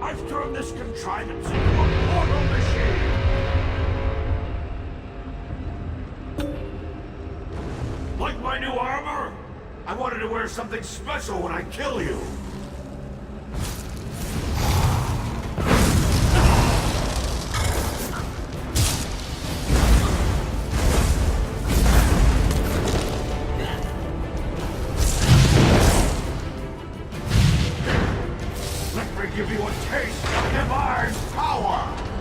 I've turned this contrivance into a portal machine! Like my new armor? I wanted to wear something special when I kill you. Let me give you a taste of Divine's power!